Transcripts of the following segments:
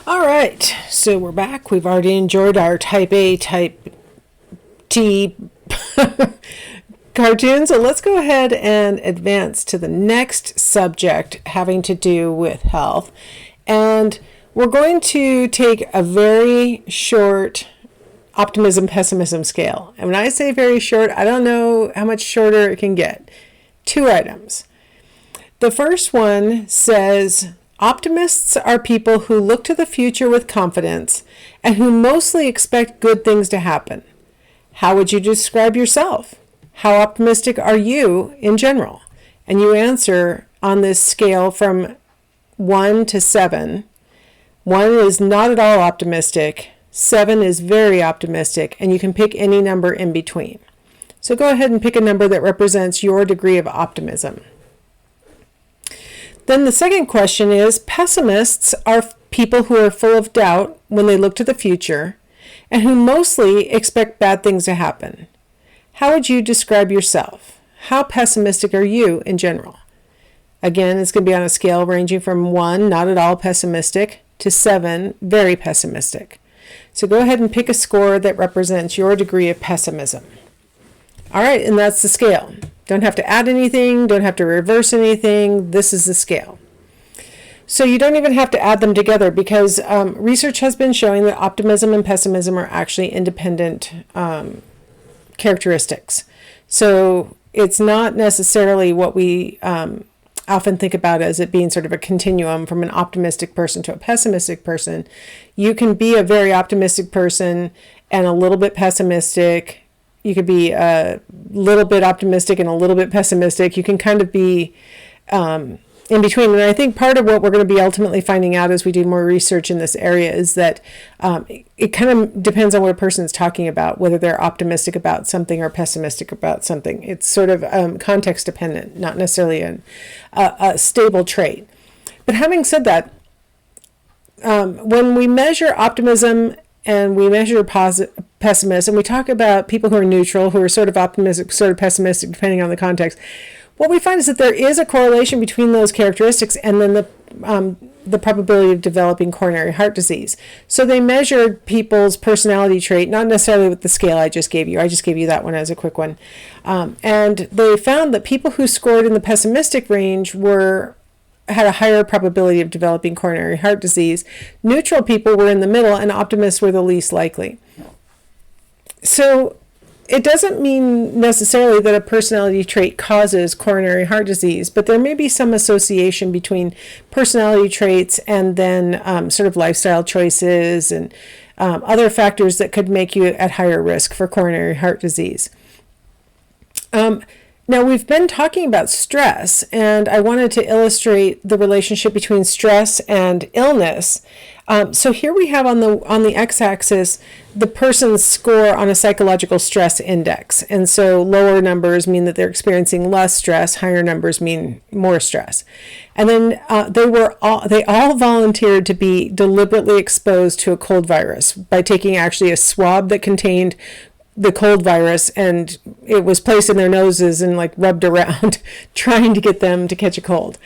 All right, so we're back. We've already enjoyed our type A, type T cartoon. So let's go ahead and advance to the next subject having to do with health. And we're going to take a very short optimism pessimism scale. And when I say very short, I don't know how much shorter it can get. 2 items. The first one says, optimists are people who look to the future with confidence and who mostly expect good things to happen. How would you describe yourself? How optimistic are you in general? And you answer on this scale from 1 to 7. 1 is not at all optimistic. 7 is very optimistic, and you can pick any number in between. So go ahead and pick a number that represents your degree of optimism. Then the second question is, pessimists are people who are full of doubt when they look to the future and who mostly expect bad things to happen. How would you describe yourself? How pessimistic are you in general? Again, it's going to be on a scale ranging from 1, not at all pessimistic, to 7, very pessimistic. So go ahead and pick a score that represents your degree of pessimism. All right, and that's the scale. Don't have to add anything, don't have to reverse anything. This is the scale. So you don't even have to add them together because research has been showing that optimism and pessimism are actually independent characteristics. So it's not necessarily what we often think about as it being sort of a continuum from an optimistic person to a pessimistic person. You can be a very optimistic person and a little bit pessimistic. You could be a little bit optimistic and a little bit pessimistic. You can kind of be in between. And I think part of what we're going to be ultimately finding out as we do more research in this area is that it kind of depends on what a person is talking about, whether they're optimistic about something or pessimistic about something. It's sort of context dependent, not necessarily a stable trait. But having said that, when we measure optimism and we measure pessimism, we talk about people who are neutral, who are sort of optimistic, sort of pessimistic, depending on the context. What we find is that there is a correlation between those characteristics and then the probability of developing coronary heart disease. So they measured people's personality trait, not necessarily with the scale I just gave you. I just gave you that one as a quick one. And they found that people who scored in the pessimistic range had a higher probability of developing coronary heart disease. Neutral people were in the middle, and optimists were the least likely. So it doesn't mean necessarily that a personality trait causes coronary heart disease, but there may be some association between personality traits and then sort of lifestyle choices and other factors that could make you at higher risk for coronary heart disease. Now, we've been talking about stress, and I wanted to illustrate the relationship between stress and illness. So here we have on the x-axis the person's score on a psychological stress index. And so lower numbers mean that they're experiencing less stress, higher numbers mean more stress. And then they all volunteered to be deliberately exposed to a cold virus by taking actually a swab that contained the cold virus, and it was placed in their noses and like rubbed around trying to get them to catch a cold.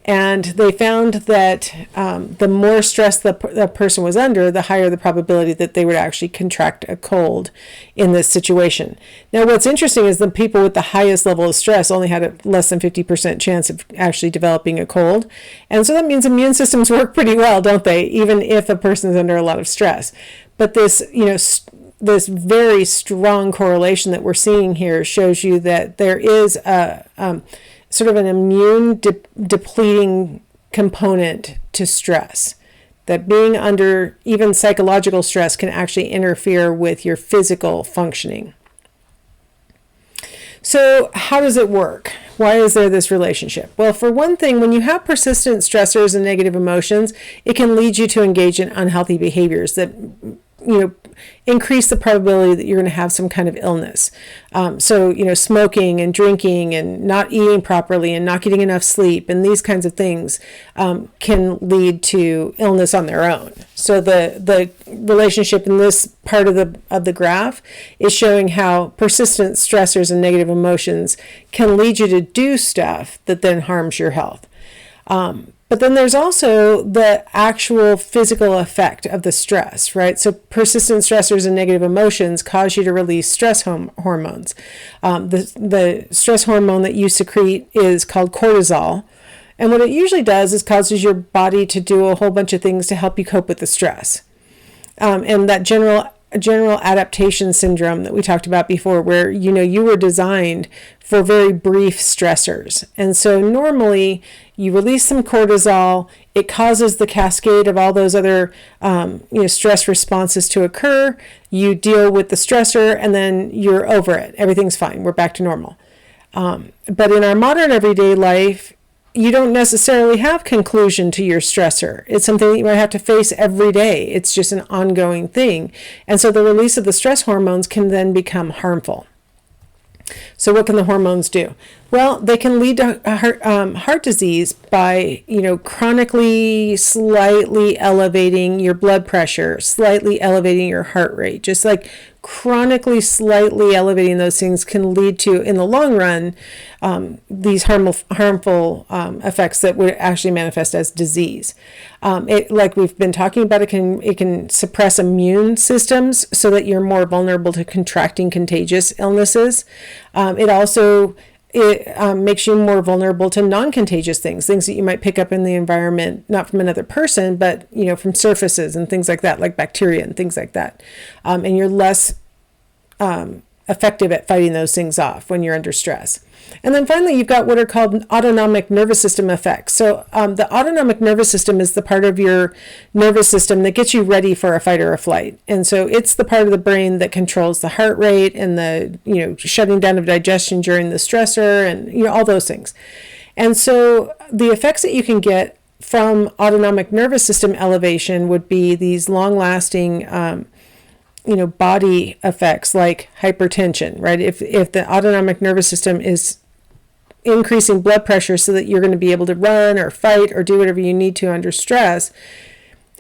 And they found that the more stress the person was under, the higher the probability that they would actually contract a cold in this situation. Now, what's interesting is the people with the highest level of stress only had a less than 50% chance of actually developing a cold. And so that means immune systems work pretty well, don't they? Even if a person is under a lot of stress. But this, this very strong correlation that we're seeing here shows you that there is a sort of an immune depleting component to stress, that being under even psychological stress can actually interfere with your physical functioning. So how does it work? Why is there this relationship? Well, for one thing, when you have persistent stressors and negative emotions, it can lead you to engage in unhealthy behaviors that increase the probability that you're going to have some kind of illness. So, smoking and drinking and not eating properly and not getting enough sleep and these kinds of things can lead to illness on their own. So the relationship in this part of the graph is showing how persistent stressors and negative emotions can lead you to do stuff that then harms your health. But then there's also the actual physical effect of the stress, right? So persistent stressors and negative emotions cause you to release stress hormones. The stress hormone that you secrete is called cortisol. And what it usually does is causes your body to do a whole bunch of things to help you cope with the stress. And that general adaptation syndrome that we talked about before, where you were designed for very brief stressors. And so normally you release some cortisol, it causes the cascade of all those other stress responses to occur. You deal with the stressor and then you're over it. Everything's fine. We're back to normal. But in our modern everyday life, you don't necessarily have conclusion to your stressor. It's something that you might have to face every day. It's just an ongoing thing. And so the release of the stress hormones can then become harmful. So what can the hormones do? Well, they can lead to heart disease by, chronically slightly elevating your blood pressure, slightly elevating your heart rate. Just like chronically slightly elevating those things can lead to, in the long run, these harmful effects that would actually manifest as disease. Like we've been talking about, it can suppress immune systems so that you're more vulnerable to contracting contagious illnesses. It also makes you more vulnerable to non-contagious things that you might pick up in the environment, not from another person, but from surfaces and things like that, like bacteria and things like that. And you're less effective at fighting those things off when you're under stress. And then finally, you've got what are called autonomic nervous system effects. So the autonomic nervous system is the part of your nervous system that gets you ready for a fight or a flight. And so it's the part of the brain that controls the heart rate and the, shutting down of digestion during the stressor and, all those things. And so the effects that you can get from autonomic nervous system elevation would be these long-lasting body effects like hypertension, right? If the autonomic nervous system is increasing blood pressure so that you're going to be able to run or fight or do whatever you need to under stress,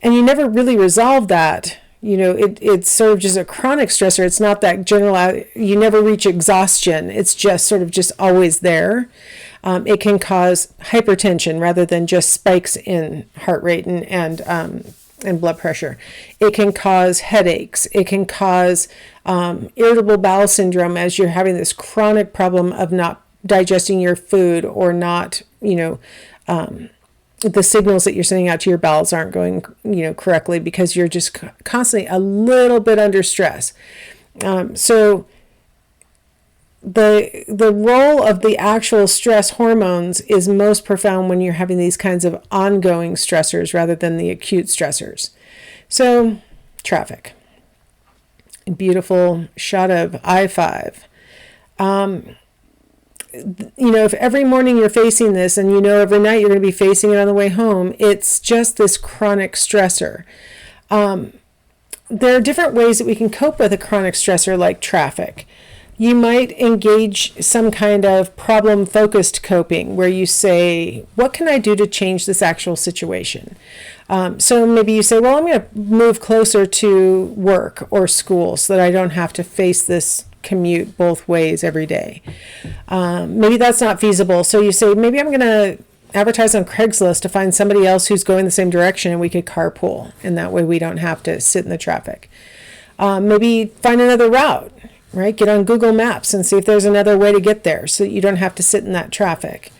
and you never really resolve that, it's sort of just a chronic stressor. It's not that general, you never reach exhaustion. It's just sort of just always there. It can cause hypertension rather than just spikes in heart rate and blood pressure. It can cause headaches. It can cause irritable bowel syndrome as you're having this chronic problem of not digesting your food or not, the signals that you're sending out to your bowels aren't going, correctly because you're just constantly a little bit under stress. So the role of the actual stress hormones is most profound when you're having these kinds of ongoing stressors rather than the acute stressors. So traffic, beautiful shot of I-5. If every morning you're facing this and every night you're going to be facing it on the way home, it's just this chronic stressor. There are different ways that we can cope with a chronic stressor like traffic. You might engage some kind of problem-focused coping where you say, what can I do to change this actual situation? So maybe you say, well, I'm going to move closer to work or school so that I don't have to face this commute both ways every day. Maybe that's not feasible. So you say, maybe I'm going to advertise on Craigslist to find somebody else who's going the same direction and we could carpool. And that way we don't have to sit in the traffic. Maybe find another route. Right? Get on Google Maps and see if there's another way to get there so that you don't have to sit in that traffic.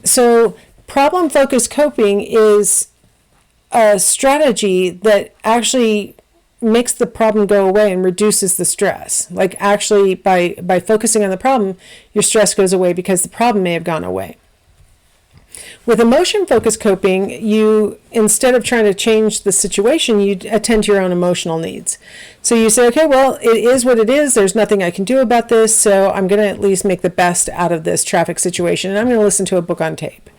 So problem-focused coping is a strategy that actually makes the problem go away and reduces the stress. Like actually by focusing on the problem, your stress goes away because the problem may have gone away. With emotion-focused coping, you, instead of trying to change the situation, you attend to your own emotional needs. So you say, okay, well, it is what it is. There's nothing I can do about this, so I'm going to at least make the best out of this traffic situation, and I'm going to listen to a book on tape.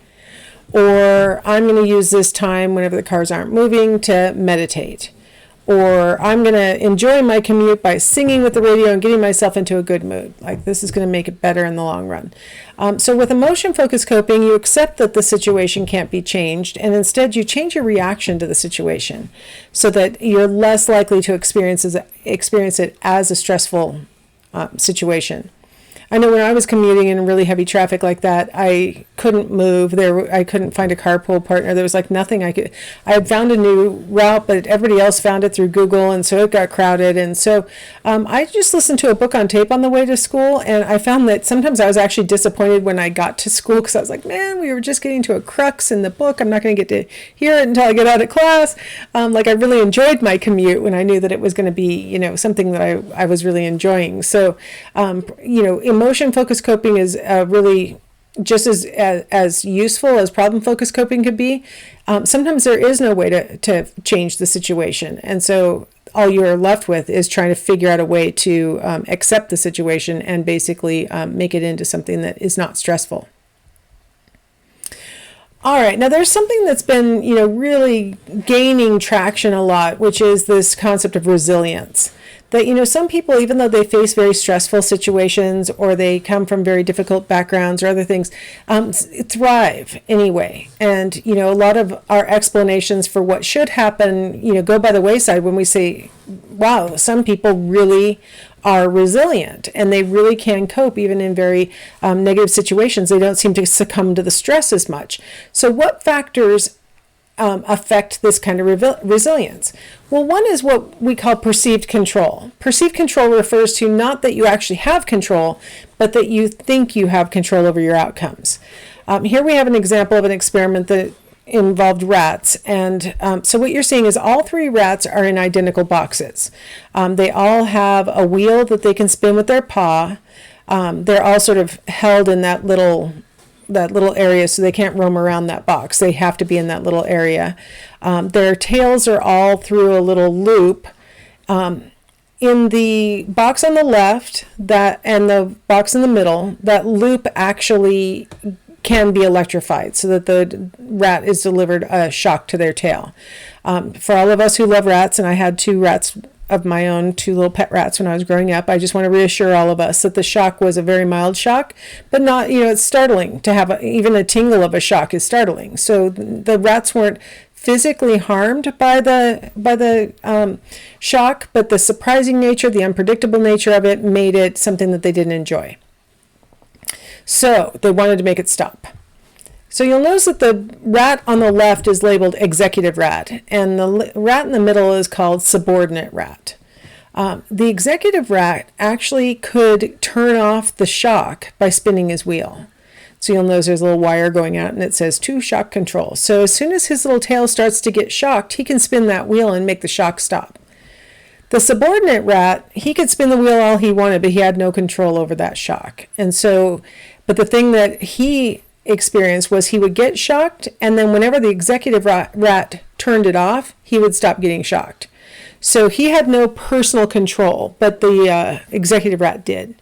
Or I'm going to use this time whenever the cars aren't moving to meditate. Or I'm going to enjoy my commute by singing with the radio and getting myself into a good mood. Like this is going to make it better in the long run. So with emotion-focused coping, you accept that the situation can't be changed, and instead you change your reaction to the situation so that you're less likely to experience it as a stressful situation. I know when I was commuting in really heavy traffic like that, I couldn't move. I couldn't find a carpool partner. There was like nothing I could. I had found a new route, but everybody else found it through Google, and so it got crowded. And so I just listened to a book on tape on the way to school, and I found that sometimes I was actually disappointed when I got to school because I was like, man, we were just getting to a crux in the book. I'm not going to get to hear it until I get out of class. Like I really enjoyed my commute when I knew that it was going to be, something that I was really enjoying. So, emotion-focused coping is really just as useful as problem-focused coping could be. Sometimes there is no way to change the situation. And so all you're left with is trying to figure out a way to accept the situation and basically make it into something that is not stressful. All right, now there's something that's been, really gaining traction a lot, which is this concept of resilience. That, some people, even though they face very stressful situations or they come from very difficult backgrounds or other things, thrive anyway. And, a lot of our explanations for what should happen, go by the wayside when we say, wow, some people really are resilient and they really can cope even in very negative situations. They don't seem to succumb to the stress as much. So what factors affect this kind of resilience? Well, one is what we call perceived control. Perceived control refers to not that you actually have control, but that you think you have control over your outcomes. Here we have an example of an experiment that involved rats. And so what you're seeing is all 3 rats are in identical boxes. They all have a wheel that they can spin with their paw. They're all sort of held in that little area, so they can't roam around that box. They have to be in that little area. Their tails are all through a little loop. In the box on the left and the box in the middle, that loop actually can be electrified so that the rat is delivered a shock to their tail. For all of us who love rats, and I had 2 rats of my own, 2 little pet rats when I was growing up, I just want to reassure all of us that the shock was a very mild shock, but not, it's startling to have even a tingle of a shock is startling. So the rats weren't physically harmed by the shock, but the surprising nature, the unpredictable nature of it made it something that they didn't enjoy. So they wanted to make it stop. So you'll notice that the rat on the left is labeled executive rat, and the rat in the middle is called subordinate rat. The executive rat actually could turn off the shock by spinning his wheel. So you'll notice there's a little wire going out and it says to shock control. So as soon as his little tail starts to get shocked, he can spin that wheel and make the shock stop. The subordinate rat, he could spin the wheel all he wanted, but he had no control over that shock. And so, but the thing that he experienced was he would get shocked, and then whenever the executive rat turned it off, he would stop getting shocked. So he had no personal control, but the executive rat did.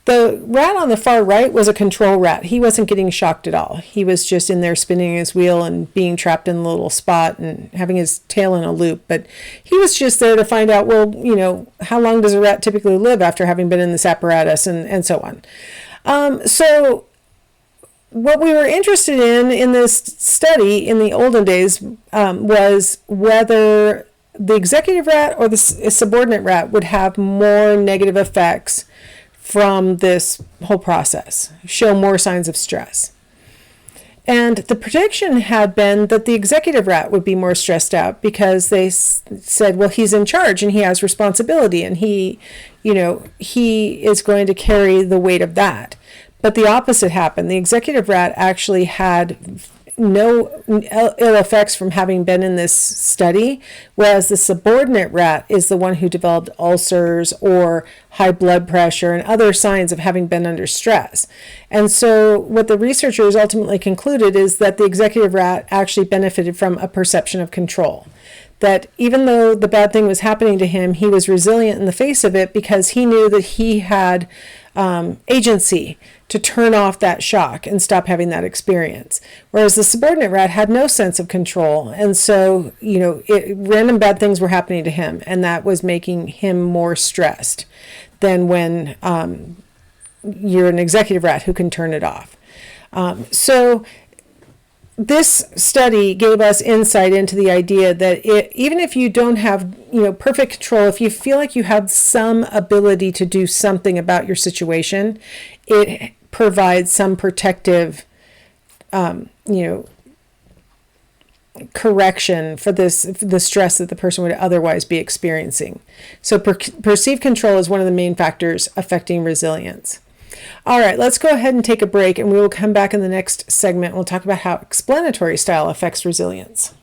The rat on the far right was a control rat. He wasn't getting shocked at all. He was just in there spinning his wheel and being trapped in a little spot and having his tail in a loop. But he was just there to find out, well, how long does a rat typically live after having been in this apparatus and so on. So what we were interested in this study in the olden days was whether the executive rat or the subordinate rat would have more negative effects from this whole process, show more signs of stress. And the prediction had been that the executive rat would be more stressed out because they said, well, he's in charge and he has responsibility and he is going to carry the weight of that. But the opposite happened. The executive rat actually had no ill effects from having been in this study, whereas the subordinate rat is the one who developed ulcers or high blood pressure and other signs of having been under stress. And so what the researchers ultimately concluded is that the executive rat actually benefited from a perception of control. That even though the bad thing was happening to him, he was resilient in the face of it because he knew that he had agency to turn off that shock and stop having that experience. Whereas the subordinate rat had no sense of control. And so, random bad things were happening to him, and that was making him more stressed than when you're an executive rat who can turn it off. So this study gave us insight into the idea that even if you don't have perfect control, if you feel like you have some ability to do something about your situation, it provides some protective correction for the stress that the person would otherwise be experiencing. So perceived control is one of the main factors affecting resilience. All right, let's go ahead and take a break, and we will come back in the next segment. We'll talk about how explanatory style affects resilience.